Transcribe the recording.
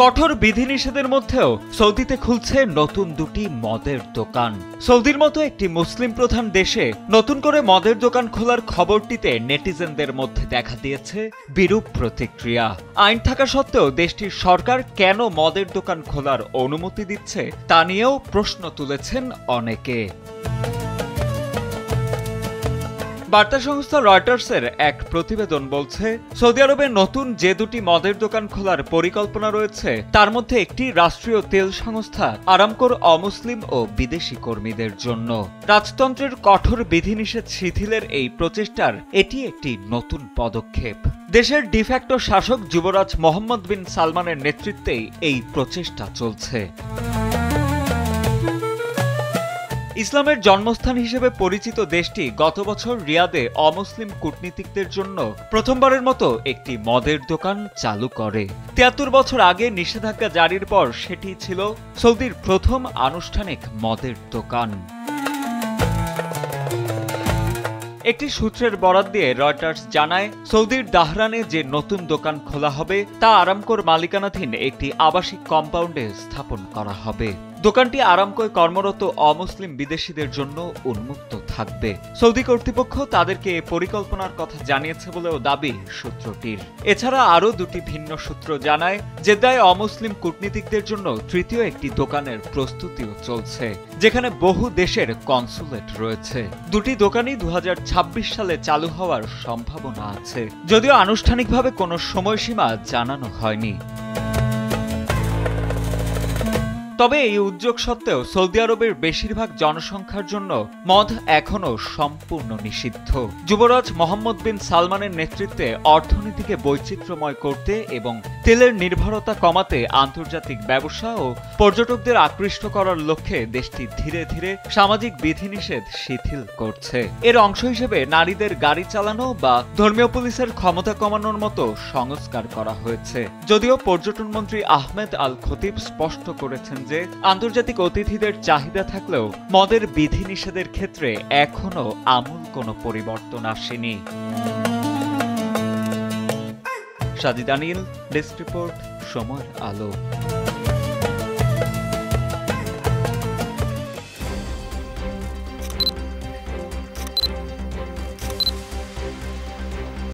কঠোর বিধিনিষেধের মধ্যেও সৌদিতে খুলছে নতুন দুটি মদের দোকান। সৌদির মতো একটি মুসলিম প্রধান দেশে নতুন করে মদের দোকান খোলার খবরটিতে নেটিজেনদের মধ্যে দেখা দিয়েছে বিরূপ প্রতিক্রিয়া। আইন থাকা সত্ত্বেও দেশটির সরকার কেন মদের দোকান খোলার অনুমতি দিচ্ছে তা নিয়েও প্রশ্ন তুলেছেন অনেকে। বার্তা সংস্থা রয়টার্সের এক প্রতিবেদন বলছে, সৌদি আরবে নতুন যে দুটি মদের দোকান খোলার পরিকল্পনা রয়েছে তার মধ্যে একটি রাষ্ট্রীয় তেল সংস্থা আরামকোর অমুসলিম ও বিদেশি কর্মীদের জন্য। রাজতন্ত্রের কঠোর বিধিনিষেধ শিথিলের এই প্রচেষ্টার এটি একটি নতুন পদক্ষেপ। দেশের ডিফ্যাক্টো শাসক যুবরাজ মোহাম্মদ বিন সালমানের নেতৃত্বেই এই প্রচেষ্টা চলছে। ইসলামের জন্মস্থান হিসেবে পরিচিত দেশটি গত বছর রিয়াদে অমুসলিম কূটনীতিকদের জন্য প্রথমবারের মতো একটি মদের দোকান চালু করে। ৭৩ বছর আগে নিষেধাজ্ঞা জারির পর সেটি ছিল সৌদির প্রথম আনুষ্ঠানিক মদের দোকান। একটি সূত্রের বরাত দিয়ে রয়টার্স জানায়, সৌদির দাহরানে যে নতুন দোকান খোলা হবে তা আরামকোর মালিকানাধীন একটি আবাসিক কম্পাউন্ডে স্থাপন করা হবে। দোকানটি আরামকোয় কর্মরত অমুসলিম বিদেশিদের জন্য উন্মুক্ত থাকবে। সৌদি কর্তৃপক্ষ তাদেরকে এ পরিকল্পনার কথা জানিয়েছে বলেও দাবি সূত্রটির। এছাড়া আরও দুটি ভিন্ন সূত্র জানায়, জেদ্দায় অমুসলিম কূটনীতিকদের জন্য তৃতীয় একটি দোকানের প্রস্তুতিও চলছে, যেখানে বহু দেশের কনসুলেট রয়েছে। দুটি দোকানই ২০২৬ সালে চালু হওয়ার সম্ভাবনা আছে, যদিও আনুষ্ঠানিকভাবে কোনো সময়সীমা জানানো হয়নি। তবে এই উদ্যোগ সত্ত্বেও সৌদি আরবের বেশিরভাগ জনসংখ্যার জন্য মদ এখনও সম্পূর্ণ নিষিদ্ধ। যুবরাজ মোহাম্মদ বিন সালমানের নেতৃত্বে অর্থনীতিকে বৈচিত্র্যময় করতে এবং তেলের নির্ভরতা কমাতে আন্তর্জাতিক ব্যবসা ও পর্যটকদের আকৃষ্ট করার লক্ষ্যে দেশটি ধীরে ধীরে সামাজিক বিধিনিষেধ শিথিল করছে। এর অংশ হিসেবে নারীদের গাড়ি চালানো বা ধর্মীয় পুলিশের ক্ষমতা কমানোর মতো সংস্কার করা হয়েছে। যদিও পর্যটন মন্ত্রী আহমেদ আল খতিব স্পষ্ট করেছেন যে আন্তর্জাতিক অতিথিদের চাহিদা থাকলেও মদের বিধিনিষেধের ক্ষেত্রে এখনো আমূল কোনো পরিবর্তন আসেনি। সাজিদ আনিল, ডেস্ক রিপোর্ট, সময়ের আলো।